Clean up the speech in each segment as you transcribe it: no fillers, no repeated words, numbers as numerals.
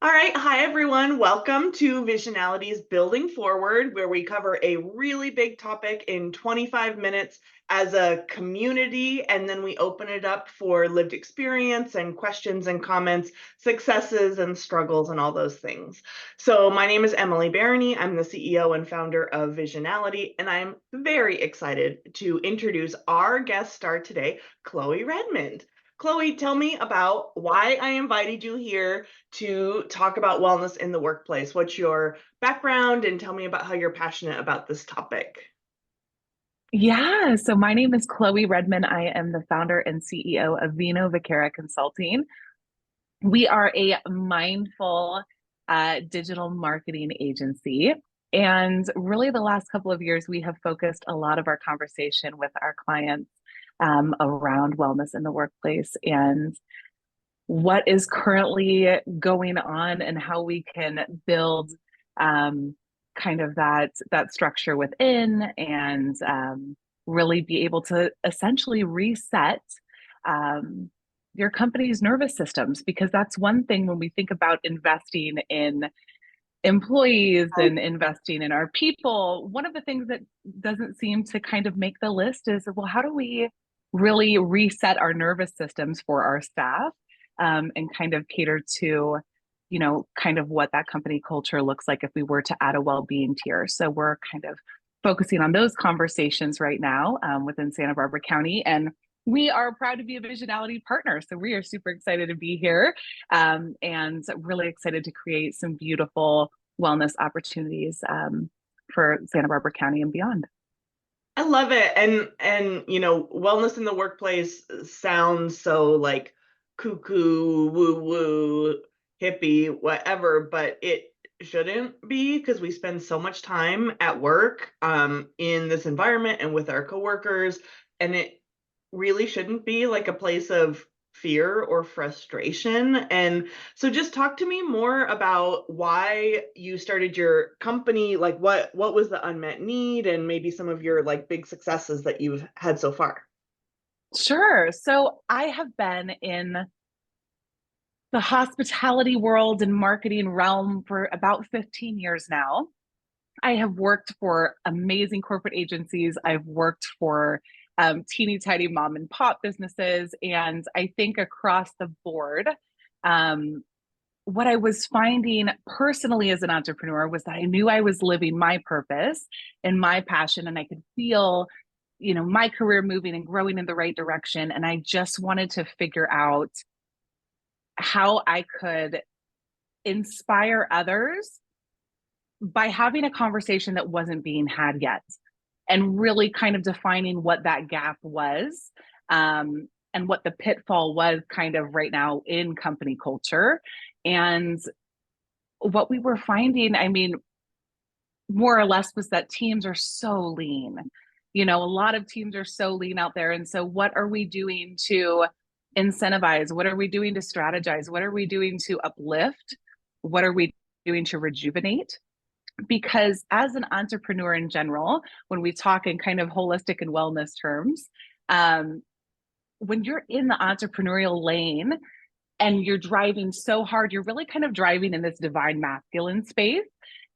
All right. Hi, everyone. Welcome to Visionality's Building Forward, where we cover a really big topic in 25 minutes as a community, and then we open it up for lived experience and questions and comments, successes and struggles, and all those things. So, my name is Emily Barany. I'm the CEO and founder of Visionality, and I'm very excited to introduce our guest star today, Chloe Redmond. Chloe, tell me about why I invited you here to talk about wellness in the workplace. What's your background, and tell me about how you're passionate about this topic. Yeah, so my name is Chloe Redmond. I am the founder and CEO of Vino Vaquera Consulting. We are a mindful digital marketing agency. And really, the last couple of years, we have focused a lot of our conversation with our clients around wellness in the workplace and what is currently going on and how we can build um, kind of that structure within and really be able to essentially reset um, your company's nervous systems, because that's one thing when we think about investing in employees and investing in our people. One of the things that doesn't seem to kind of make the list is, well, how do we really reset our nervous systems for our staff, and kind of cater to, kind of what that company culture looks like if we were to add a well-being tier. So we're kind of focusing on those conversations right now within Santa Barbara County. And we are proud to be a Visionality partner. So we are super excited to be here, and really excited to create some beautiful wellness opportunities for Santa Barbara County and beyond. I love it. And wellness in the workplace sounds so like cuckoo, woo woo, hippie, whatever, but it shouldn't be, because we spend so much time at work in this environment and with our coworkers, and it really shouldn't be like a place of fear or frustration. And so just talk to me more about why you started your company, like what was the unmet need, and maybe some of your like big successes that you've had so far. Sure. So I have been in the hospitality world and marketing realm for about 15 years now. I have worked for amazing corporate agencies. I've worked for teeny tiny mom and pop businesses. And I think across the board, um, what I was finding personally as an entrepreneur was that I knew I was living my purpose and my passion, and I could feel, my career moving and growing in the right direction. And I just wanted to figure out how I could inspire others by having a conversation that wasn't being had yet, and really kind of defining what that gap was, and what the pitfall was kind of right now in company culture. And what we were finding, I mean, more or less, was that teams are so lean. A lot of teams are so lean out there. And so, what are we doing to incentivize? What are we doing to strategize? What are we doing to uplift? What are we doing to rejuvenate? Because as an entrepreneur in general, when we talk in kind of holistic and wellness terms, um, when you're in the entrepreneurial lane and you're driving so hard, you're really kind of driving in this divine masculine space.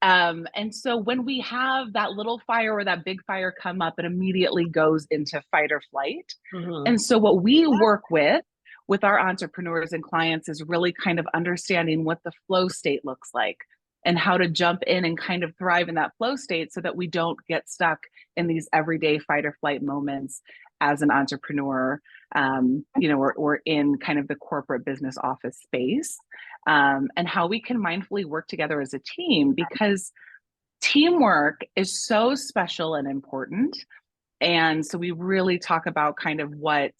And so when we have that little fire or that big fire come up, it immediately goes into fight or flight. Mhm. And so what we work with our entrepreneurs and clients is really kind of understanding what the flow state looks like and how to jump in and kind of thrive in that flow state so that we don't get stuck in these everyday fight or flight moments as an entrepreneur, or in kind of the corporate business office space, and how we can mindfully work together as a team, because teamwork is so special and important. And so we really talk about kind of what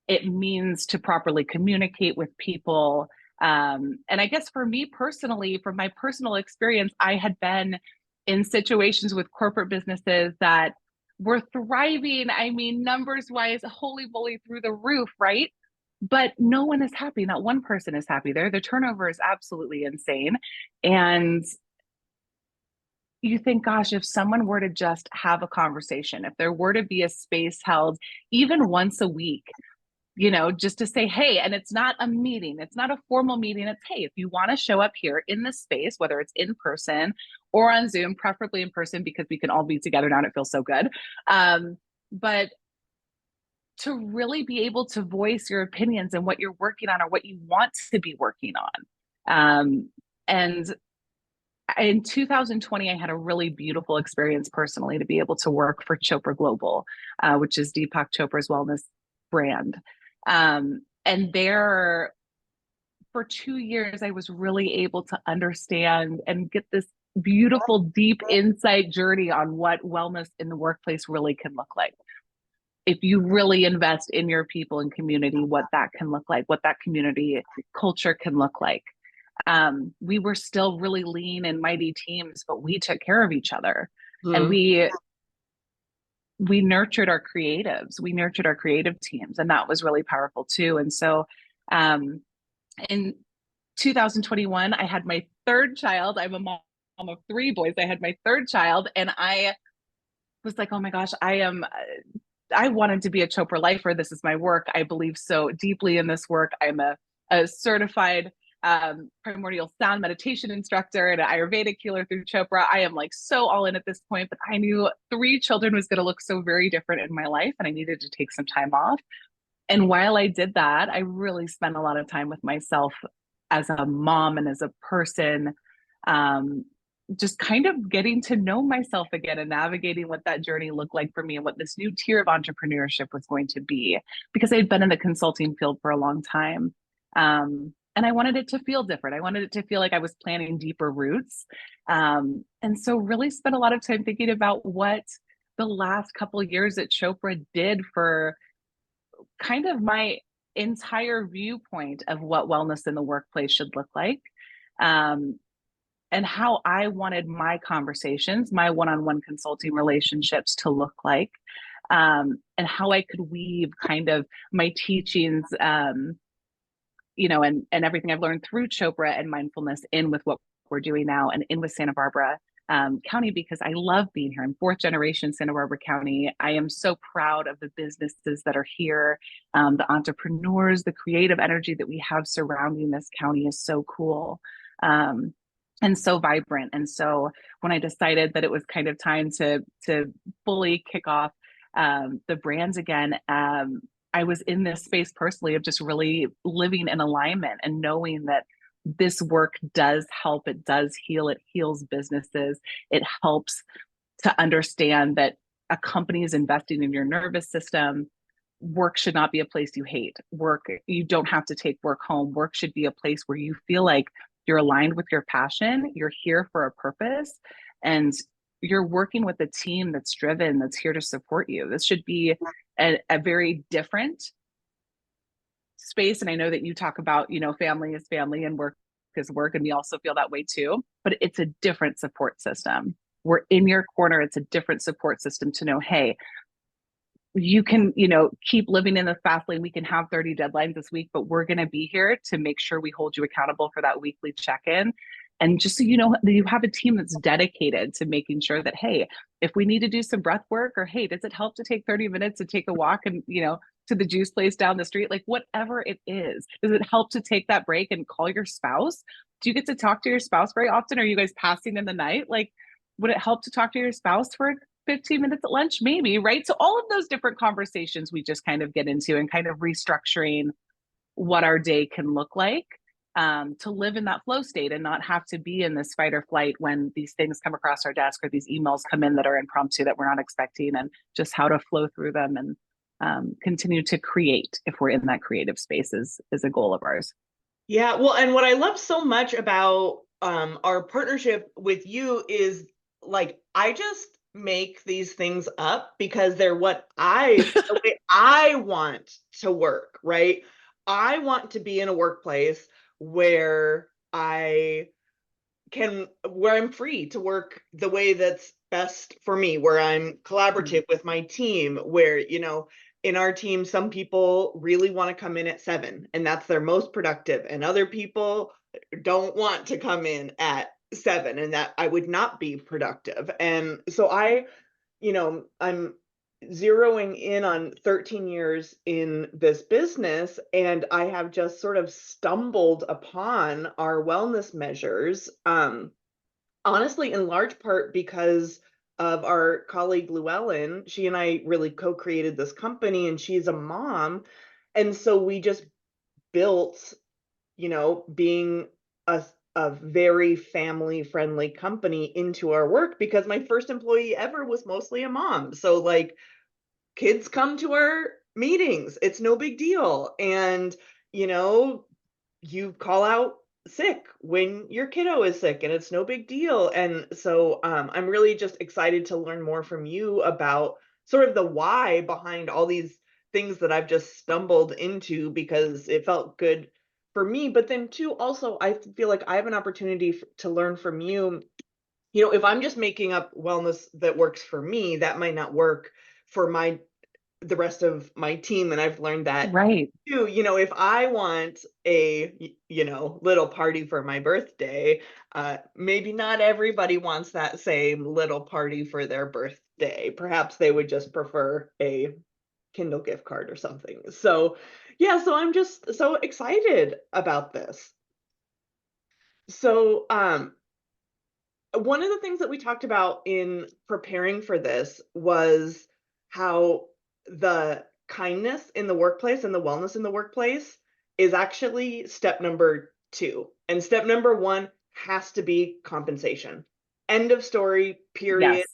it means to properly communicate with people. And I guess for me personally, from my personal experience, I had been in situations with corporate businesses that were thriving. I mean, numbers wise, holy moly, through the roof, right? But no one is happy. Not one person is happy there. The turnover is absolutely insane. And you think, gosh, if someone were to just have a conversation, if there were to be a space held even once a week just to say, hey, and it's not a meeting, it's not a formal meeting. It's, hey, if you want to show up here in this space, whether it's in person or on Zoom, preferably in person because we can all be together now and it feels so good. But to really be able to voice your opinions and what you're working on or what you want to be working on. And in 2020, I had a really beautiful experience personally to be able to work for Chopra Global, which is Deepak Chopra's wellness brand. And there, for 2 years, I was really able to understand and get this beautiful, deep insight journey on what wellness in the workplace really can look like. If you really invest in your people and community, what that can look like, what that community culture can look like. We were still really lean and mighty teams, but we took care of each other. And we nurtured our creatives, we nurtured our creative teams, and that was really powerful too. And so in 2021, I had my third child. I'm a mom of 3 boys. I had my third child, and I was like, oh my gosh, I wanted to be a Chopra lifer. This is my work. I believe so deeply in this work. I'm a certified primordial sound meditation instructor and an Ayurvedic healer through Chopra. I am like so all in at this point, but I knew 3 children was going to look so very different in my life, and I needed to take some time off. And while I did that, I really spent a lot of time with myself as a mom and as a person, just kind of getting to know myself again and navigating what that journey looked like for me and what this new tier of entrepreneurship was going to be, because I'd been in the consulting field for a long time. And I wanted it to feel different. I wanted it to feel like I was planting deeper roots. And so really spent a lot of time thinking about what the last couple of years at Chopra did for kind of my entire viewpoint of what wellness in the workplace should look like. And how I wanted my conversations, my one-on-one consulting relationships to look like, and how I could weave kind of my teachings, and everything I've learned through Chopra and mindfulness in with what we're doing now and in with Santa Barbara County, because I love being here. I'm 4th generation Santa Barbara County. I am so proud of the businesses that are here, the entrepreneurs, the creative energy that we have surrounding this county is so cool. And so vibrant. And so when I decided that it was kind of time to fully kick off the brands again, I was in this space personally of just really living in alignment and knowing that this work does help, it does heal, it heals businesses, it helps to understand that a company is investing in your nervous system. Work should not be a place you hate. Work, you don't have to take work home. Work should be a place where you feel like you're aligned with your passion, you're here for a purpose, and you're working with a team that's driven, that's here to support you. This should be a very different space. And I know that you talk about, family is family and work is work, and we also feel that way too, but it's a different support system. We're in your corner. It's a different support system to know, hey, you can, keep living in the fast lane. We can have 30 deadlines this week, but we're going to be here to make sure we hold you accountable for that weekly check-in. And just so you know that you have a team that's dedicated to making sure that, hey, if we need to do some breath work, or hey, does it help to take 30 minutes to take a walk and, to the juice place down the street, like whatever it is, does it help to take that break and call your spouse? Do you get to talk to your spouse very often? Are you guys passing in the night? Like, would it help to talk to your spouse for 15 minutes at lunch? Maybe, right? So all of those different conversations we just kind of get into and kind of restructuring what our day can look like, to live in that flow state and not have to be in this fight or flight when these things come across our desk or these emails come in that are impromptu that we're not expecting, and just how to flow through them and continue to create if we're in that creative space is a goal of ours. Yeah, well, and what I love so much about our partnership with you is, like, I just make these things up because they're the way I want to work, right? I want to be in a workplace where where I'm free to work the way that's best for me, where I'm collaborative with my team, where, in our team, some people really want to come in at 7 and that's their most productive. And other people don't want to come in at 7 and that I would not be productive. And so I'm zeroing in on 13 years in this business, and I have just sort of stumbled upon our wellness measures. Honestly, in large part because of our colleague Llewellyn. She and I really co-created this company, and she's a mom. And so we just built, being a, a very family friendly company into our work, because my first employee ever was mostly a mom. So, like, kids come to our meetings, it's no big deal. And, you know, you call out sick when your kiddo is sick, and it's no big deal. And so I'm really just excited to learn more from you about sort of the why behind all these things that I've just stumbled into, because it felt good for me. But then too, also, I feel like I have an opportunity to learn from you. If I'm just making up wellness that works for me, that might not work for the rest of my team. And I've learned that Right. too. If I want a little party for my birthday, maybe not everybody wants that same little party for their birthday. Perhaps they would just prefer a Kindle gift card or something. So yeah, so I'm just so excited about this. So one of the things that we talked about in preparing for this was how the kindness in the workplace and the wellness in the workplace is actually step number two. And step number one has to be compensation. End of story, period. Yes.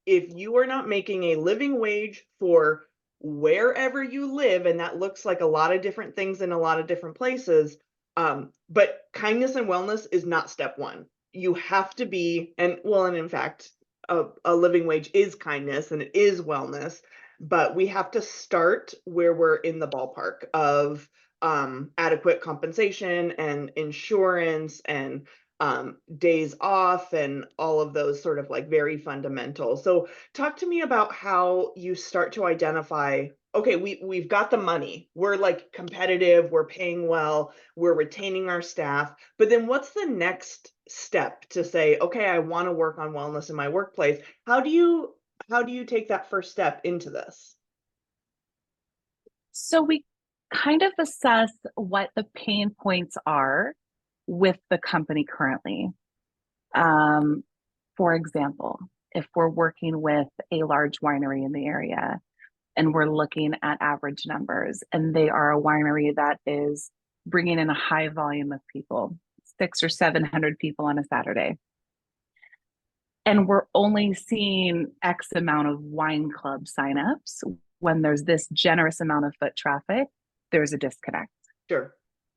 If you are not making a living wage for wherever you live, and that looks like a lot of different things in a lot of different places, but kindness and wellness is not step one. You have to be, and in fact, a living wage is kindness and it is wellness, but we have to start where we're in the ballpark of adequate compensation and insurance and days off and all of those sort of like very fundamental. So talk to me about how you start to identify, okay, we've got the money, we're like competitive, we're paying well, we're retaining our staff, but then what's the next step to say, okay, I want to work on wellness in my workplace? How do you take that first step into this? So we kind of assess what the pain points are with the company currently. Um, for example, if we're working with a large winery in the area and we're looking at average numbers, and they are a winery that is bringing in a high volume of people, 600 or 700 people on a Saturday, and we're only seeing X amount of wine club signups when there's this generous amount of foot traffic, there's a disconnect. Sure.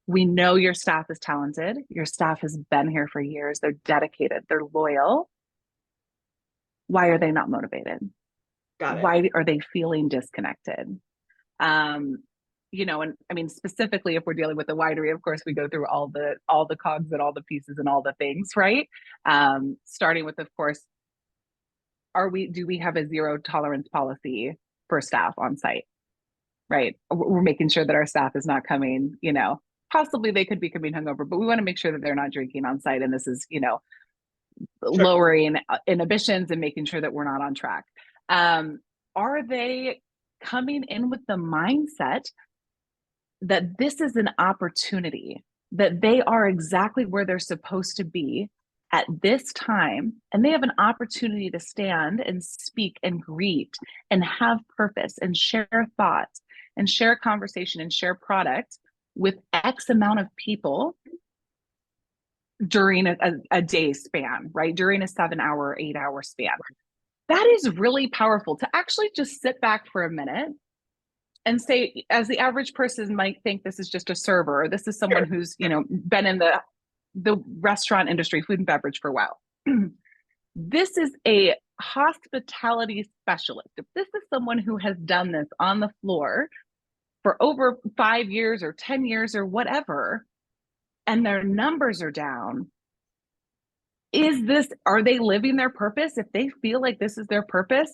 We know your staff is talented. Your staff has been here for years. They're dedicated. They're loyal. Why are they not motivated? Got it. Why are they feeling disconnected? Um, and I mean, specifically, if we're dealing with the winery, of course, we go through all the cogs and all the pieces and all the things, right? Starting with, of course, do we have a zero tolerance policy for staff on site? Right. We're making sure that our staff is not coming, possibly they could be coming hungover, but we want to make sure that they're not drinking on site. And this is, Sure. lowering inhibitions and making sure that we're not on track. Are they coming in with the mindset that this is an opportunity, that they are exactly where they're supposed to be at this time, and they have an opportunity to stand and speak and greet and have purpose and share thoughts and share conversation and share product with X amount of people during a day span, right? During a 7 hour, 8 hour span. That is really powerful to actually just sit back for a minute and say, as the average person might think this is just a server, or this is someone Sure. who's, been in the restaurant industry, food and beverage for a while. This is a hospitality specialist. If this is someone who has done this on the floor for over 5 years or 10 years or whatever, and their numbers are down, are they living their purpose? If they feel like this is their purpose,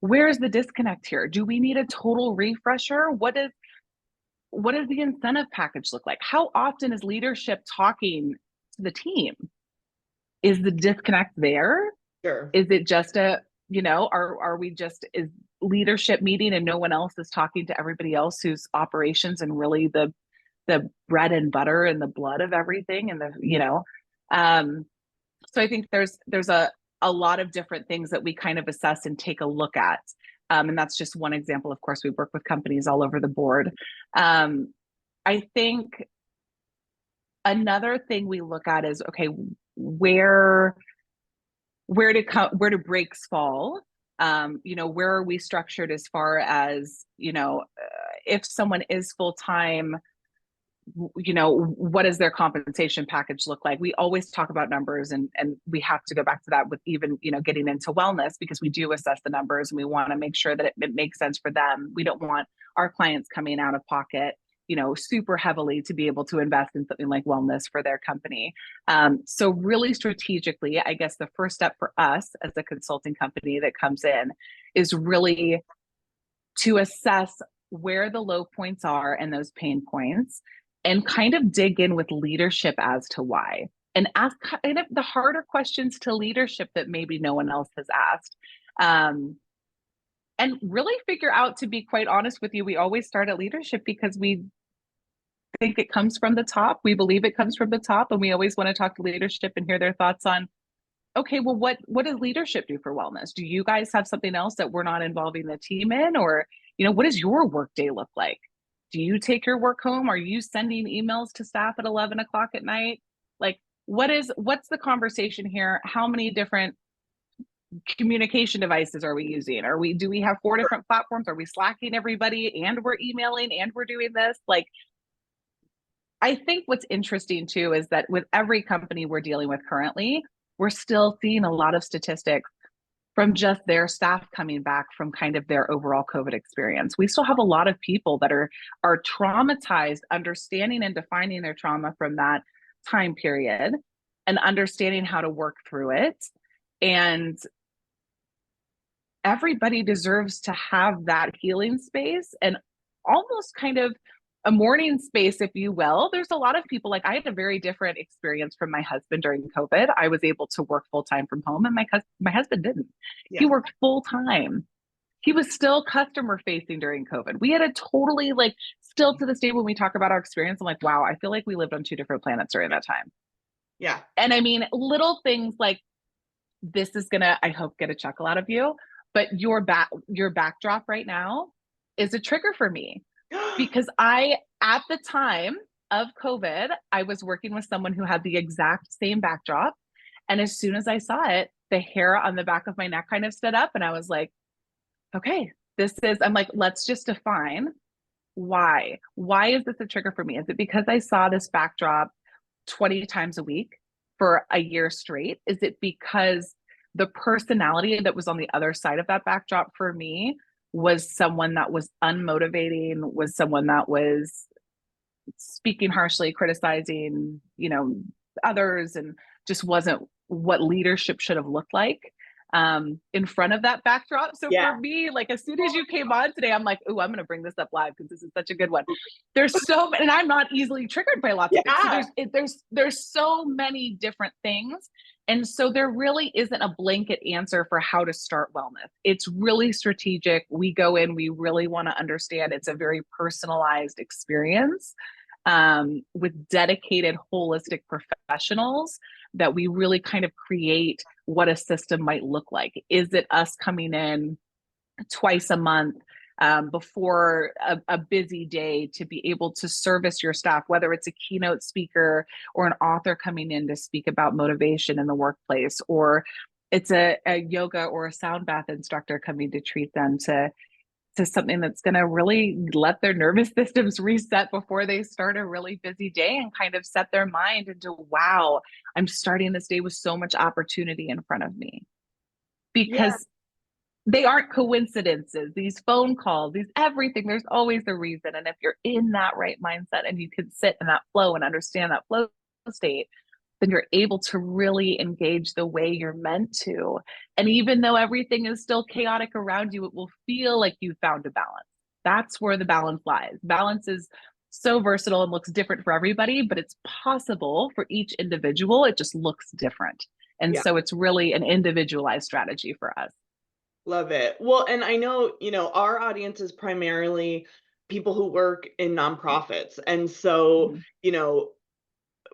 where's the disconnect here? Do we need a total refresher? What does the incentive package look like? How often is leadership talking to the team? Is the disconnect there? Sure. Is it just are we just, is leadership meeting and no one else is talking to everybody else whose operations and really the bread and butter and the blood of everything and so I think there's a lot of different things that we kind of assess and take a look at. And that's just one example. Of course, we work with companies all over the board. I think another thing we look at is, okay, where do breaks fall? Where are we structured as far as, if someone is full-time, what does their compensation package look like? We always talk about numbers, and we have to go back to that with even, getting into wellness, because we do assess the numbers and we want to make sure that it makes sense for them. We don't want our clients coming out of pocket, super heavily to be able to invest in something like wellness for their company. So really strategically, I guess the first step for us as a consulting company that comes in is really to assess where the low points are and those pain points, and kind of dig in with leadership as to why, and ask kind of the harder questions to leadership that maybe no one else has asked. And really figure out, to be quite honest with you, we always start at leadership because we think it comes from the top. We believe it comes from the top, and we always want to talk to leadership and hear their thoughts on, okay, well, what does leadership do for wellness? Do you guys have something else that we're not involving the team in? Or, what does your work day look like? Do you take your work home? Are you sending emails to staff at 11 o'clock at night? Like, what's the conversation here? How many different communication devices are we using? Do we have 4 different platforms? Are we slacking everybody and we're emailing and we're doing this? Like, I think what's interesting too is that with every company we're dealing with currently, we're still seeing a lot of statistics from just their staff coming back from kind of their overall COVID experience. We still have a lot of people that are traumatized, understanding and defining their trauma from that time period and understanding how to work through it. And everybody deserves to have that healing space and almost kind of a mourning space, if you will. There's a lot of people, like I had a very different experience from my husband during COVID. I was able to work full-time from home, and my husband didn't. Yeah. He worked full-time. He was still customer facing during COVID. We had a totally, like, still to this day when we talk about our experience, I'm like, wow, I feel like we lived on 2 different planets during that time. Yeah. And I mean, little things like, this is gonna, I hope, get a chuckle out of you, but your backdrop right now is a trigger for me. Because at the time of COVID, I was working with someone who had the exact same backdrop. And as soon as I saw it, the hair on the back of my neck kind of stood up. And I was like, okay, I'm like, let's just define why. Why is this a trigger for me? Is it because I saw this backdrop 20 times a week for a year straight? Is it because the personality that was on the other side of that backdrop for me was someone that was unmotivating, was someone that was speaking harshly, criticizing, others, and just wasn't what leadership should have looked like in front of that backdrop. So for me, like, as soon as you came on today, I'm like, oh, I'm going to bring this up live because this is such a good one. There's so many, and I'm not easily triggered by lots of things. So there's so many different things. And so there really isn't a blanket answer for how to start wellness. It's really strategic. We go in, we really want to understand. It's a very personalized experience with dedicated holistic professionals that we really kind of create what a system might look like. Is it us coming in twice a month before a busy day to be able to service your staff, whether it's a keynote speaker or an author coming in to speak about motivation in the workplace, or it's a yoga or a sound bath instructor coming to treat them to something that's going to really let their nervous systems reset before they start a really busy day and kind of set their mind into, wow, I'm starting this day with so much opportunity in front of me. Because they aren't coincidences, these phone calls, these everything, there's always a reason. And if you're in that right mindset and you can sit in that flow and understand that flow state, then you're able to really engage the way you're meant to. And even though everything is still chaotic around you, it will feel like you found a balance. That's where the balance lies. Balance is so versatile and looks different for everybody, but it's possible for each individual. It just looks different. And so it's really an individualized strategy for us. Love it. Well, and I know, our audience is primarily people who work in nonprofits. And so, Mhm.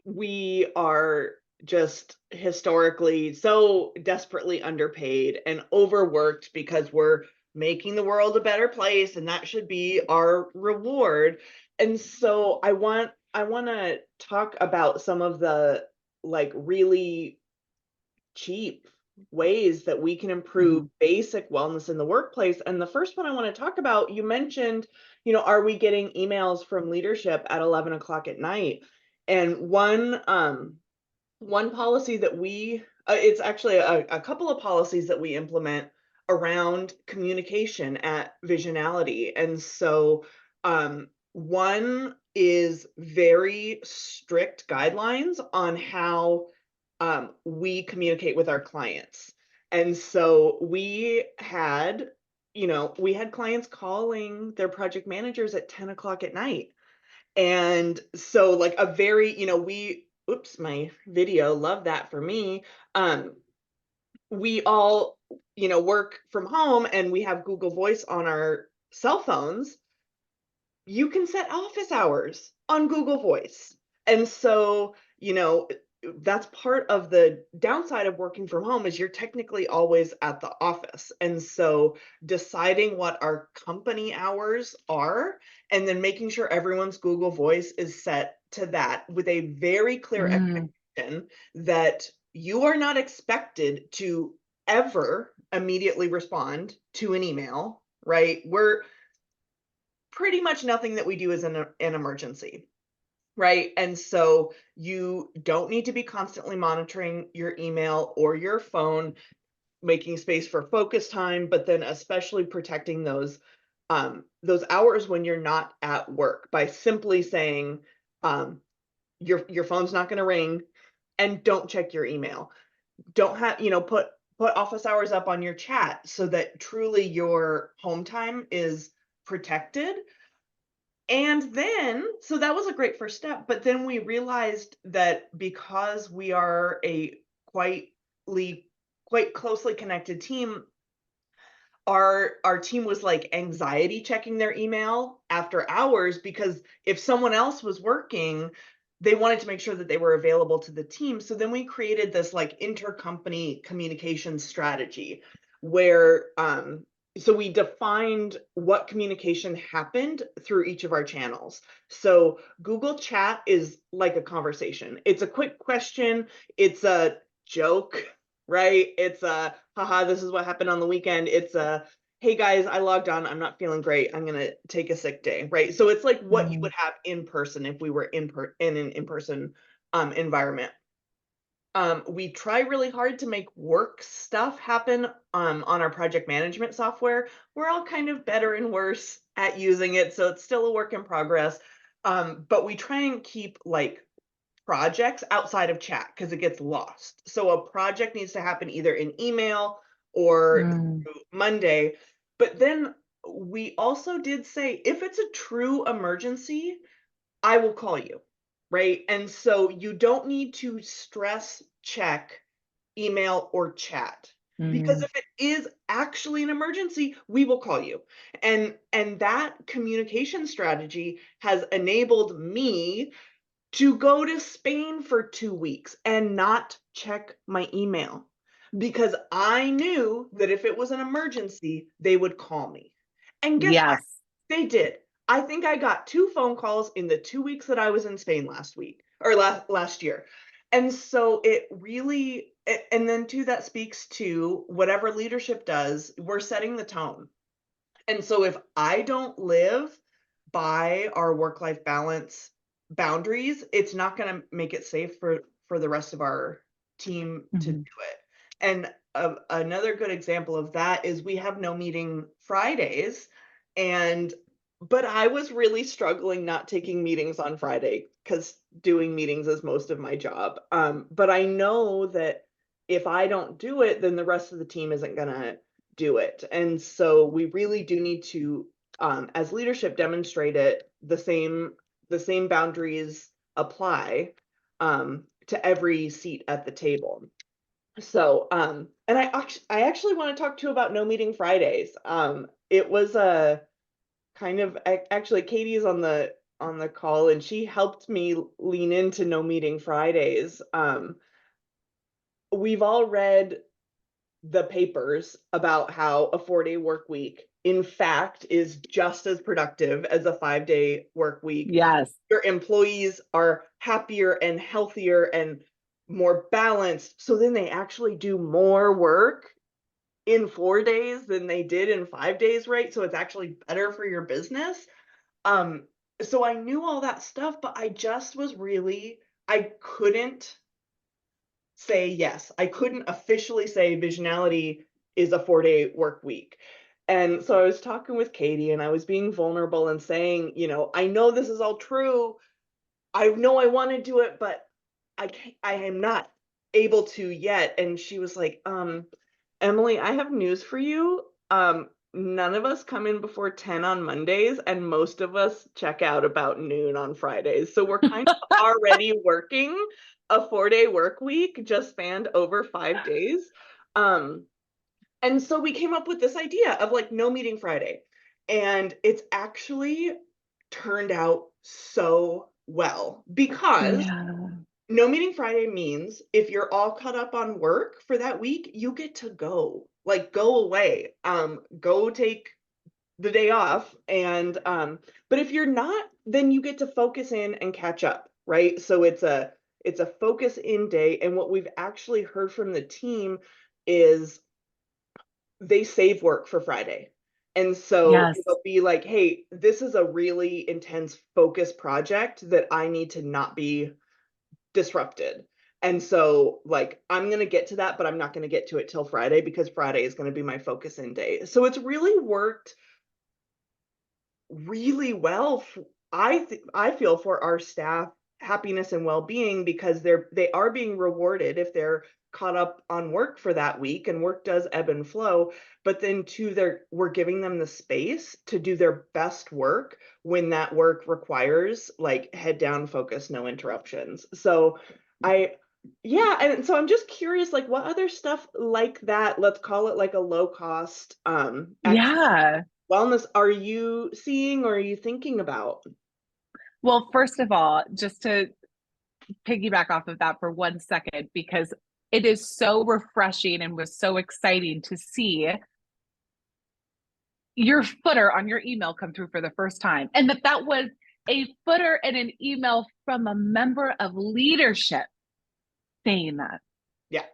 we are just historically so desperately underpaid and overworked because we're making the world a better place, and that should be our reward. And so I want to talk about some of the like really cheap ways that we can improve Mhm. basic wellness in the workplace. And the first one I want to talk about, you mentioned, are we getting emails from leadership at 11 o'clock at night? And one policy that it's actually a couple of policies that we implement around communication at Visionality. And so one is very strict guidelines on how we communicate with our clients. And so we had clients calling their project managers at 10 o'clock at night. And so like a very, oops, my video, love that for me. We all, work from home and we have Google Voice on our cell phones. You can set office hours on Google Voice. And so, that's part of the downside of working from home is you're technically always at the office. And so deciding what our company hours are and then making sure everyone's Google Voice is set to that with a very clear Mm. expectation that you are not expected to ever immediately respond to an email, right? We're pretty much nothing that we do is an emergency, right? And so you don't need to be constantly monitoring your email or your phone, making space for focus time, but then especially protecting those hours when you're not at work by simply saying um, your phone's not going to ring and don't check your email. Don't have, put office hours up on your chat so that truly your home time is protected. And then, so that was a great first step, but then we realized that because we are a quite closely connected team, our team was like anxiety checking their email after hours because if someone else was working, they wanted to make sure that they were available to the team. So then we created this like intercompany communication strategy where so we defined what communication happened through each of our channels. So Google Chat is like a conversation. It's a quick question, it's a joke, right? It's a, haha, this is what happened on the weekend. It's a, hey guys, I logged on. I'm not feeling great. I'm going to take a sick day, right? So it's like what you Mm. would have in person if we were in an in-person environment. We try really hard to make work stuff happen on our project management software. We're all kind of better and worse at using it, so it's still a work in progress. But we try and keep like projects outside of chat because it gets lost. So a project needs to happen either in email or Mm. through Monday. But then we also did say if it's a true emergency, I will call you, right? And so you don't need to stress check email or chat because Mm. if it is actually an emergency, we will call you. And that communication strategy has enabled me to go to Spain for 2 weeks and not check my email because I knew that if it was an emergency, they would call me. And guess what? Yes. They did. I think I got 2 phone calls in the 2 weeks that I was in Spain last week or last year. And so it really and then too that speaks to whatever leadership does, we're setting the tone. And so if I don't live by our work-life balance boundaries, it's not gonna make it safe for the rest of our team to do Mhm. it. And another good example of that is we have no meeting Fridays, and but I was really struggling not taking meetings on Friday because doing meetings is most of my job. But I know that if I don't do it, then the rest of the team isn't gonna do it. And so we really do need to, as leadership, demonstrate it. The same boundaries apply to every seat at the table. So, and I actually want to talk to you about no meeting Fridays. It was a kind of actually Katie is on the call and she helped me lean into no meeting Fridays. We've all read the papers about how a 4-day work week, in fact, is just as productive as a 5-day work week. Yes. Your employees are happier and healthier and more balanced. So then they actually do more work in 4 days than they did in 5 days, right? So it's actually better for your business. Um, so I knew all that stuff, but I just was really, I couldn't say yes. I couldn't officially say Visionality is a 4-day work week. And so I was talking with Katie and I was being vulnerable and saying, I know this is all true. I know I want to do it, but I am not able to yet. And she was like, Emily, I have news for you. None of us come in before 10 on Mondays, and most of us check out about noon on Fridays. So we're kind of already working a 4-day work week just spanned over 5 days. Um, and so we came up with this idea of like no meeting Friday. And it's actually turned out so well because Yeah. no meeting Friday means if you're all caught up on work for that week, you get to go. Like go away. Go take the day off and but if you're not, then you get to focus in and catch up, right? So it's a focus in day and what we've actually heard from the team is they save work for Friday. And so Yes. it'll be like, hey, this is a really intense focus project that I need to not be disrupted. And so, like, I'm going to get to that, but I'm not going to get to it till Friday because Friday is going to be my focus in day. So it's really worked really well. I feel for our staff happiness and well-being because they are being rewarded if they're caught up on work for that week and work does ebb and flow, but then too we're giving them the space to do their best work when that work requires like head down focus, no interruptions. So I yeah, and so I'm just curious like what other stuff like that, let's call it like a low cost Yeah. wellness are you seeing or are you thinking about? Well, first of all, just to piggyback off of that for 1 second, because it is so refreshing and was so exciting to see your footer on your email come through for the first time. And that was a footer and an email from a member of leadership saying that. Yeah.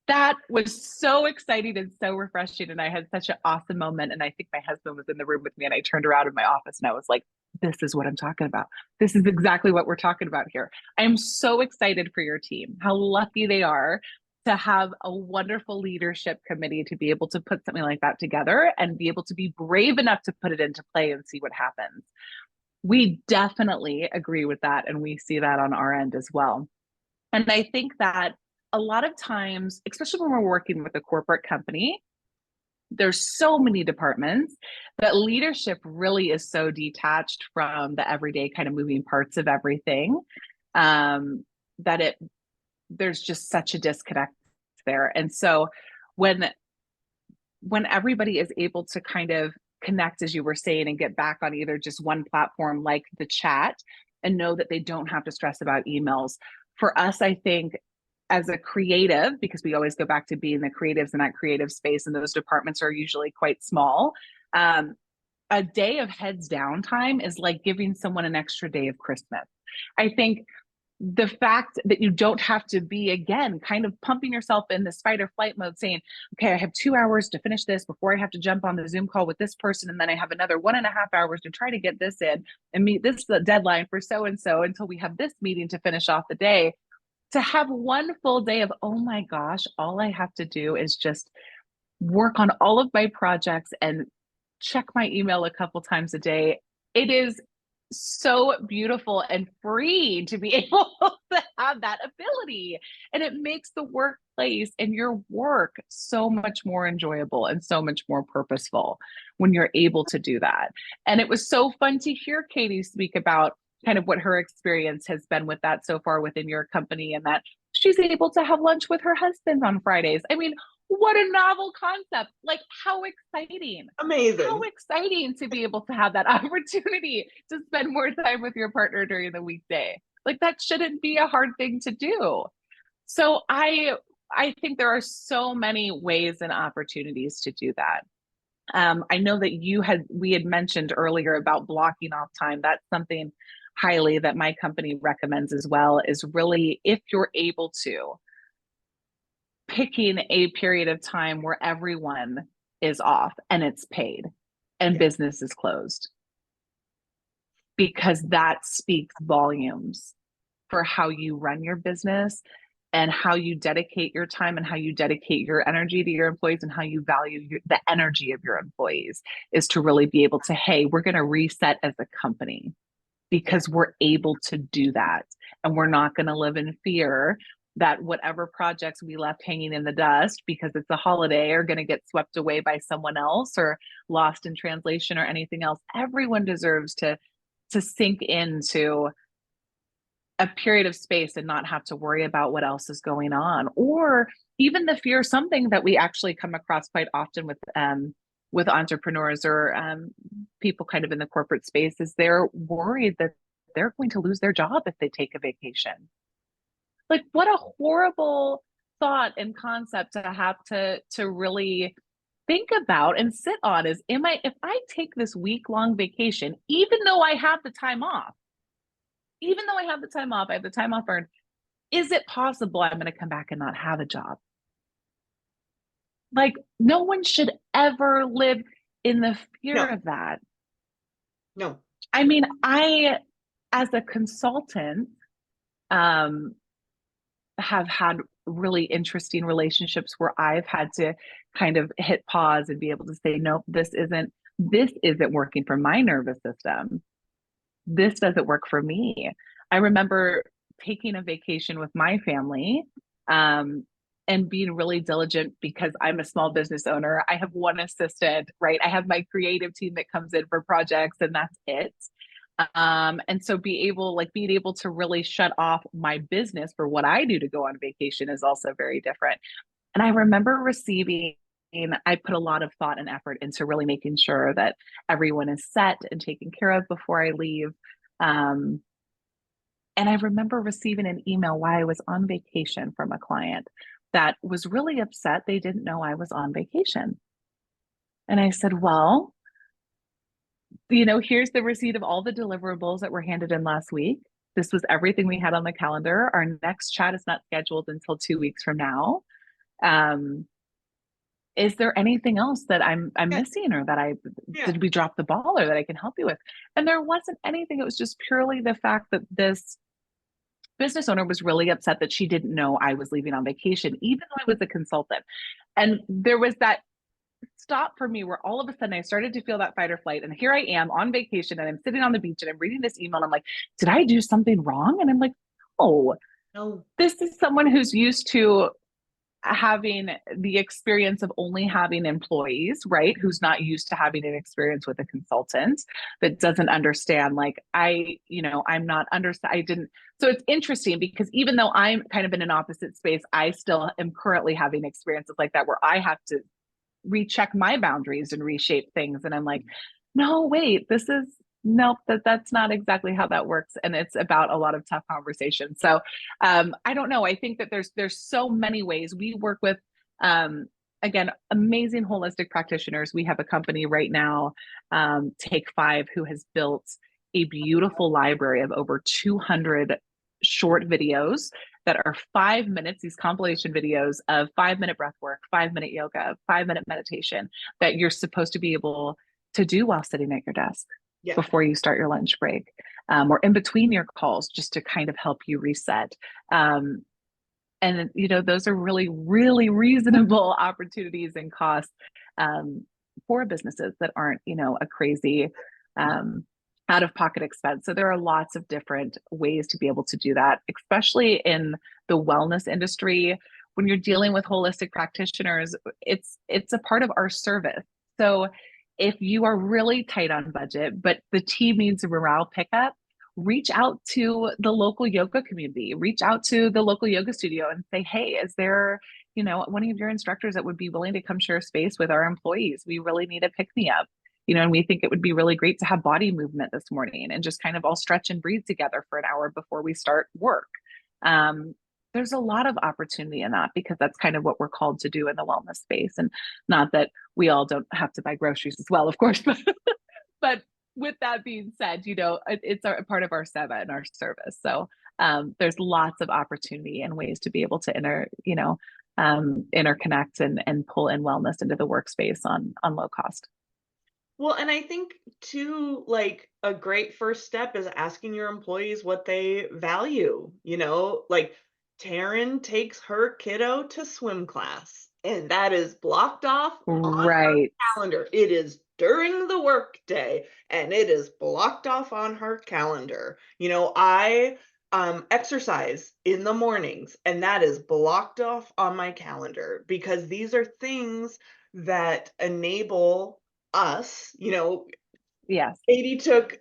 That was so exciting and so refreshing. And I had such an awesome moment. And I think my husband was in the room with me and I turned around in my office and I was like, this is what I'm talking about. This is exactly what we're talking about here. I am so excited for your team, how lucky they are to have a wonderful leadership committee to be able to put something like that together and be able to be brave enough to put it into play and see what happens. We definitely agree with that. And we see that on our end as well. And I think that a lot of times, especially when we're working with a corporate company, there's so many departments that leadership really is so detached from the everyday kind of moving parts of everything, that there's just such a disconnect there. And so when everybody is able to kind of connect, as you were saying, and get back on either just one platform like the chat and know that they don't have to stress about emails. For us, I think as a creative, because we always go back to being the creatives in that creative space, and those departments are usually quite small. A day of heads down time is like giving someone an extra day of Christmas. I think the fact that you don't have to be, again, kind of pumping yourself in this fight or flight mode saying, okay, I have 2 hours to finish this before I have to jump on the Zoom call with this person. And then I have another 1.5 hours to try to get this in and meet this deadline for so-and-so until we have this meeting to finish off the day. To have one full day of, oh my gosh, all I have to do is just work on all of my projects and check my email a couple times a day. It is so beautiful and free to be able to have that ability. And it makes the workplace and your work so much more enjoyable and so much more purposeful when you're able to do that. And it was so fun to hear Katie speak about kind of what her experience has been with that so far within your company, and that she's able to have lunch with her husband on Fridays. I mean, what a novel concept. Like, how exciting. How Amazing. exciting to be able to have that opportunity to spend more time with your partner during the weekday. Like, that shouldn't be a hard thing to do. So I think there are so many ways and opportunities to do that. I know that we had mentioned earlier about blocking off time. That's something highly that my company recommends as well, is really, if you're able to, picking a period of time where everyone is off and it's paid and Yeah. business is closed, because that speaks volumes for how you run your business and how you dedicate your time and how you dedicate your energy to your employees and how you value the energy of your employees, is to really be able to, hey, we're going to reset as a company Yeah. because we're able to do that. And we're not going to live in fear that whatever projects we left hanging in the dust because it's a holiday are going to get swept away by someone else or lost in translation or anything else. Everyone deserves to sink into a period of space and not have to worry about what else is going on, or even the fear. Something that we actually come across quite often with entrepreneurs or people kind of in the corporate space is they're worried that they're going to lose their job if they take a vacation. Like, what a horrible thought and concept to have to really think about and sit on. Is, am I, if I take this week-long vacation, even though I have the time off, even though I have the time off, I have the time off earned, is it possible I'm going to come back and not have a job? Like, no one should ever live in the fear No, of that. no. I mean, as a consultant, um, have had really interesting relationships where I've had to kind of hit pause and be able to say, nope, this isn't working for my nervous system. This doesn't work for me. I remember taking a vacation with my family, and being really diligent because I'm a small business owner. I have one assistant, right? I have my creative team that comes in for projects, and that's it. And so being able to really shut off my business for what I do to go on vacation is also very different. And I remember I put a lot of thought and effort into really making sure that everyone is set and taken care of before I leave. Um, and I remember receiving an email while I was on vacation from a client that was really upset. They didn't know I was on vacation. And I said, well, here's the receipt of all the deliverables that were handed in last week. This was everything we had on the calendar. Our next chat is not scheduled until 2 weeks from now. Um, is there anything else that I'm Yeah. missing, or that Yeah. did we drop the ball, or that I can help you with? And there wasn't anything. It was just purely the fact that this business owner was really upset that she didn't know I was leaving on vacation, even though I was a consultant. And there was that stop for me where all of a sudden I started to feel that fight or flight. And here I am on vacation and I'm sitting on the beach and I'm reading this email and I'm like, did I do something wrong? And I'm like, oh, No. this is someone who's used to having the experience of only having employees, right? Who's not used to having an experience with a consultant, that doesn't understand, like, I'm not understand. I didn't. So it's interesting because even though I'm kind of in an opposite space, I still am currently having experiences like that where I have to recheck my boundaries and reshape things. And I'm like, no, wait, nope, that's not exactly how that works. And it's about a lot of tough conversations. So I don't know. I think that there's so many ways we work with, again, amazing holistic practitioners. We have a company right now, Take Five, who has built a beautiful library of over 200 short videos that are 5 minutes, these compilation videos of 5 minute breath work, 5 minute yoga, 5 minute meditation that you're supposed to be able to do while sitting at your desk Yeah. before you start your lunch break, or in between your calls, just to kind of help you reset. And those are really, really reasonable opportunities and costs, for businesses that aren't, a crazy, out of pocket expense. So there are lots of different ways to be able to do that, especially in the wellness industry. When you're dealing with holistic practitioners, it's a part of our service. So if you are really tight on budget, but the team needs a morale pickup, reach out to the local yoga community, reach out to the local yoga studio and say, hey, is there, one of your instructors that would be willing to come share space with our employees? We really need a pick me up, and we think it would be really great to have body movement this morning and just kind of all stretch and breathe together for an hour before we start work. There's a lot of opportunity in that because that's kind of what we're called to do in the wellness space. And not that we all don't have to buy groceries as well, of course, but with that being said, it's a part of our seva and our service. So there's lots of opportunity and ways to be able to interconnect and pull in wellness into the workspace on low cost. Well, and I think too, like a great first step is asking your employees what they value. Like Taryn takes her kiddo to swim class, and that is blocked off on her Right. calendar. It is during the work day, and it is blocked off on her calendar. I exercise in the mornings, and that is blocked off on my calendar because these are things that enable us. Yes. Katie took,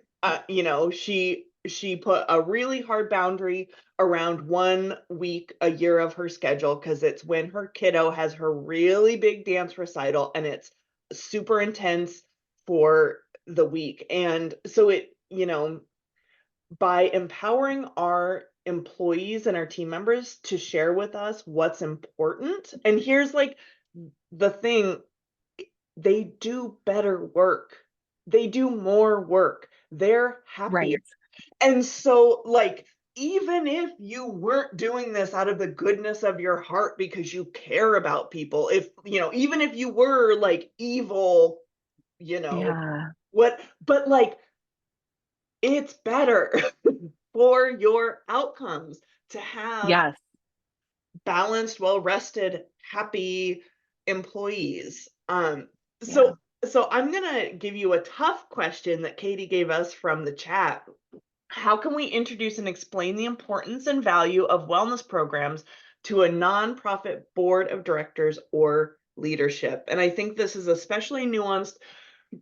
she put a really hard boundary around 1 week a year of her schedule because it's when her kiddo has her really big dance recital and it's super intense for the week. And so by empowering our employees and our team members to share with us what's important, and here's like the thing, they do better work. They do more work. They're happier. Right. And so, like, even if you weren't doing this out of the goodness of your heart because you care about people, even if you were like evil, Yeah. but like, it's better for your outcomes to have Yes. balanced, well-rested, happy employees. Yeah. So I'm gonna give you a tough question that Katie gave us from the chat. How can we introduce and explain the importance and value of wellness programs to a nonprofit board of directors or leadership? And I think this is especially nuanced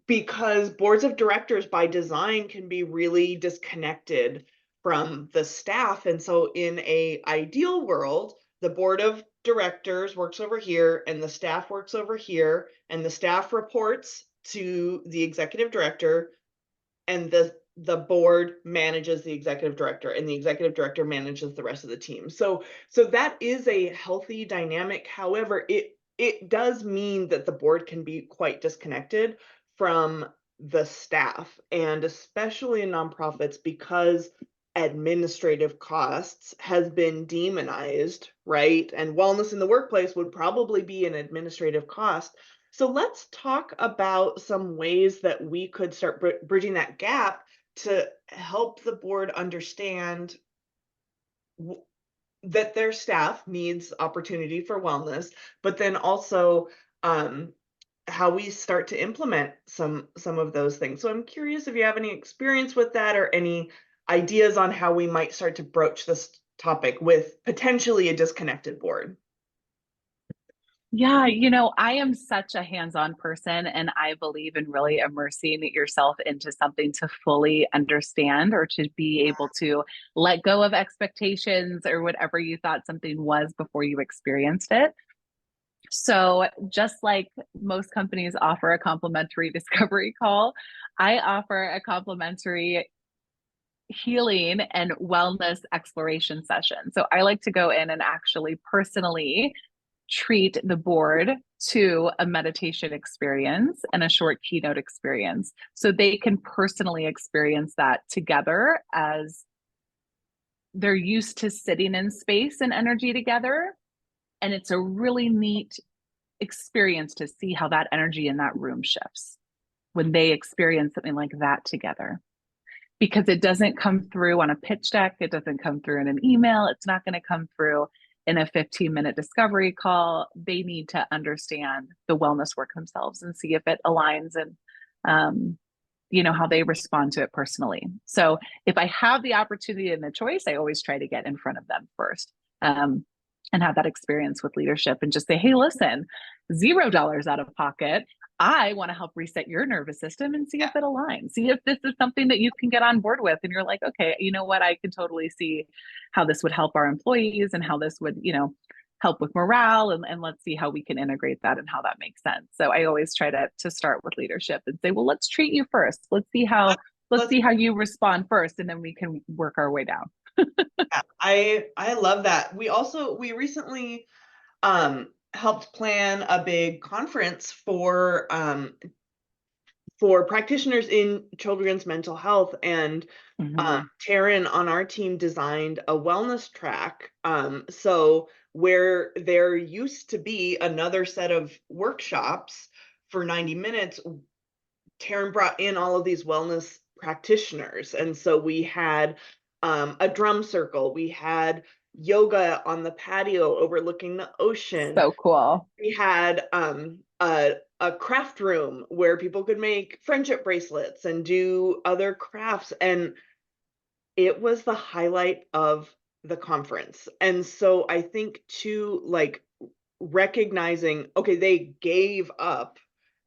because boards of directors by design can be really disconnected from the staff. And so in a ideal world, the board of directors works over here and the staff works over here, and the staff reports to the executive director, and the board manages the executive director, and the executive director manages the rest of the team. So that is a healthy dynamic. However, it does mean that the board can be quite disconnected from the staff, and especially in nonprofits, because administrative costs has been demonized, right? And wellness in the workplace would probably be an administrative cost. So let's talk about some ways that we could start bridging that gap to help the board understand that their staff needs opportunity for wellness, but then also how we start to implement some of those things. So I'm curious if you have any experience with that or any ideas on how we might start to broach this topic with potentially a disconnected board. Yeah, I am such a hands-on person, and I believe in really immersing yourself into something to fully understand or to be able to let go of expectations or whatever you thought something was before you experienced it. So, just like most companies offer a complimentary discovery call, I offer a complimentary healing and wellness exploration session. So, I like to go in and actually personally treat the board to a meditation experience and a short keynote experience so they can personally experience that together as they're used to sitting in space and energy together. And it's a really neat experience to see how that energy in that room shifts when they experience something like that together. Because it doesn't come through on a pitch deck, it doesn't come through in an email, it's not going to come through in a 15-minute discovery call. They need to understand the wellness work themselves and see if it aligns and how they respond to it personally. So if I have the opportunity and the choice, I always try to get in front of them first and have that experience with leadership and just say, hey, listen, $0 out of pocket. I want to help reset your nervous system and see if it aligns. See if this is something that you can get on board with. And you're like, okay, you know what? I can totally see how this would help our employees and how this would, help with morale. And let's see how we can integrate that and how that makes sense. So I always try to start with leadership and say, well, let's treat you first. Let's Let's see how you respond first, and then we can work our way down. Yeah, I love that. We recently helped plan a big conference for practitioners in children's mental health, and Mm-hmm. Taryn on our team designed a wellness track. So where there used to be another set of workshops for 90 minutes, Taryn brought in all of these wellness practitioners. And so we had a drum circle, we had yoga on the patio overlooking the ocean. So cool. We had a craft room where people could make friendship bracelets and do other crafts. And it was the highlight of the conference. And so I think too, like, recognizing, okay, they gave up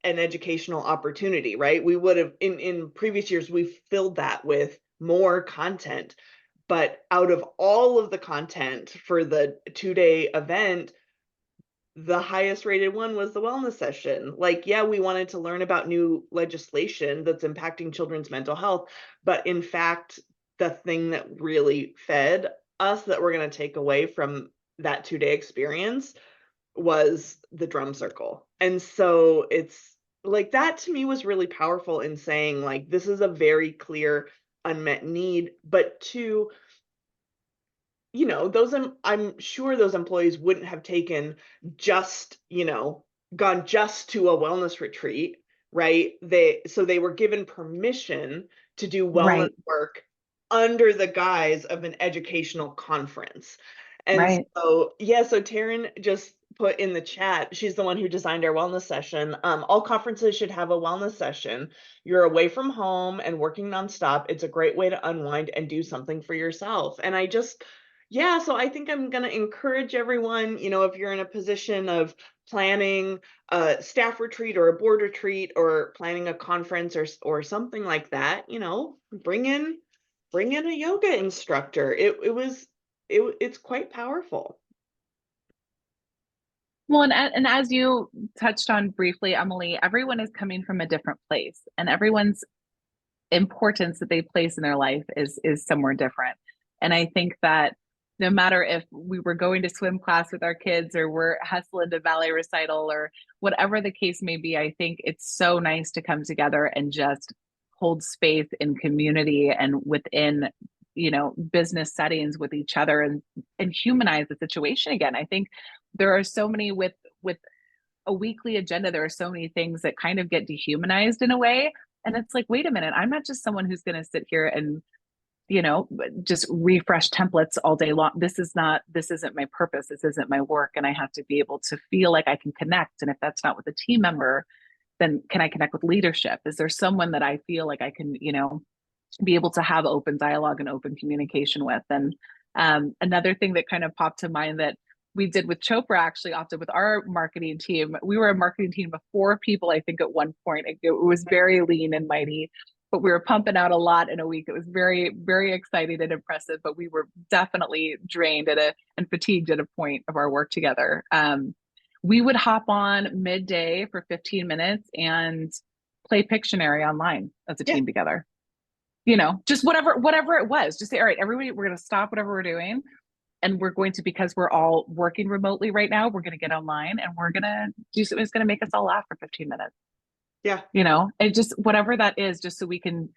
an educational opportunity, right? We would have in previous years, we've filled that with more content. But out of all of the content for the 2-day event, the highest rated one was the wellness session. Like, yeah, we wanted to learn about new legislation that's impacting children's mental health, but in fact, the thing that really fed us that we're going to take away from that 2-day experience was the drum circle. And so it's like, that to me was really powerful in saying, like, this is a very clear unmet need, but two, I'm sure those employees wouldn't have taken just, gone just to a wellness retreat, right? They were given permission to do wellness Right. work under the guise of an educational conference. And Right. so, yeah, so Taryn just put in the chat, she's the one who designed our wellness session. All conferences should have a wellness session. You're away from home and working nonstop. It's a great way to unwind and do something for yourself. And yeah, so I think I'm going to encourage everyone, if you're in a position of planning a staff retreat or a board retreat or planning a conference or something like that, bring in a yoga instructor. It's quite powerful. Well, and as you touched on briefly, Emily, everyone is coming from a different place, and everyone's importance that they place in their life is somewhere different. And I think that no matter if we were going to swim class with our kids or we're hustling to ballet recital or whatever the case may be, I think it's so nice to come together and just hold space in community and within business settings with each other and humanize the situation again. I think there are so many with a weekly agenda, there are so many things that kind of get dehumanized in a way. And it's like, wait a minute, I'm not just someone who's going to sit here and, just refresh templates all day long. This isn't my purpose. This isn't my work. And I have to be able to feel like I can connect. And if that's not with a team member, then can I connect with leadership? Is there someone that I feel like I can, be able to have open dialogue and open communication with? And another thing that kind of popped to mind that we did with Chopra, actually often with our marketing team, we were a marketing team of 4 people, I think at one point. It was very lean and mighty, but we were pumping out a lot in a week. It was very, very exciting and impressive, but we were definitely drained and fatigued at a point of our work together. We would hop on midday for 15 minutes and play Pictionary online as a Yeah. team together. Just whatever it was, just say, all right, everybody, we're going to stop whatever we're doing. And we're going to, because we're all working remotely right now, we're going to get online and we're going to do something that's going to make us all laugh for 15 minutes. Yeah. And just whatever that is, just so we can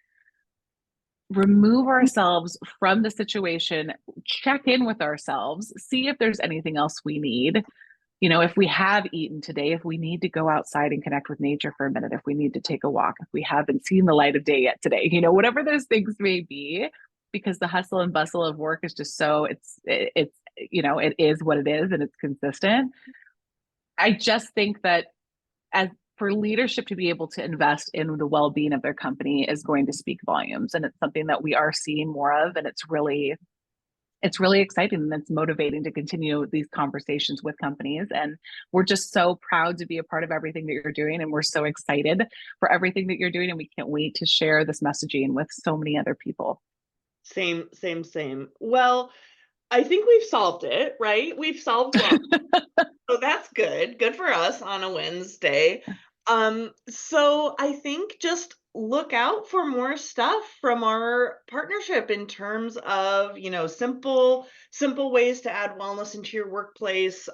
remove ourselves from the situation, check in with ourselves, see if there's anything else we need. If we have eaten today, if we need to go outside and connect with nature for a minute, if we need to take a walk, if we haven't seen the light of day yet today, whatever those things may be, because the hustle and bustle of work is just so it is what it is and it's consistent. I just think that as for leadership to be able to invest in the well-being of their company is going to speak volumes. And it's something that we are seeing more of. And it's really it's really exciting and it's motivating to continue these conversations with companies. And we're just so proud to be a part of everything that you're doing. And we're so excited for everything that you're doing. And we can't wait to share this messaging with so many other people. Same, same, same. Well, I think we've solved it, right? We've solved well. So that's good. Good for us on a Wednesday. So I think just look out for more stuff from our partnership in terms of, simple ways to add wellness into your workplace,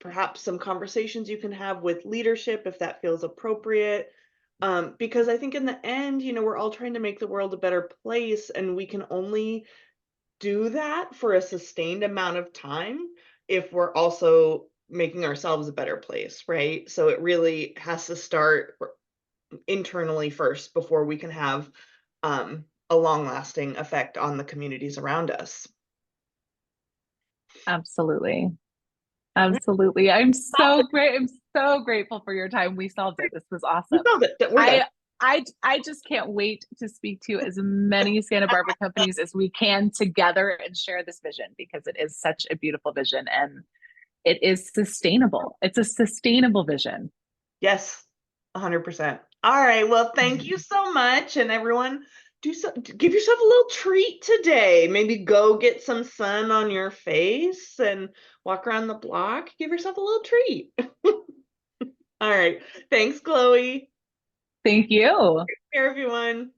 perhaps some conversations you can have with leadership if that feels appropriate. Because I think in the end, we're all trying to make the world a better place, and we can only do that for a sustained amount of time if we're also making ourselves a better place, right? So it really has to start internally first before we can have a long-lasting effect on the communities around us. Absolutely. Absolutely. I'm so grateful for your time. We solved it. This was We awesome. solved it. We're done. I I just can't wait to speak to as many Santa Barbara companies as we can together and share this vision because it is such a beautiful vision and it is sustainable. It's a sustainable vision. Yes, 100%. All right. Well, thank you so much. And everyone, give yourself a little treat today. Maybe go get some sun on your face and walk around the block. Give yourself a little treat. All right. Thanks, Chloe. Thank you. Take care, everyone.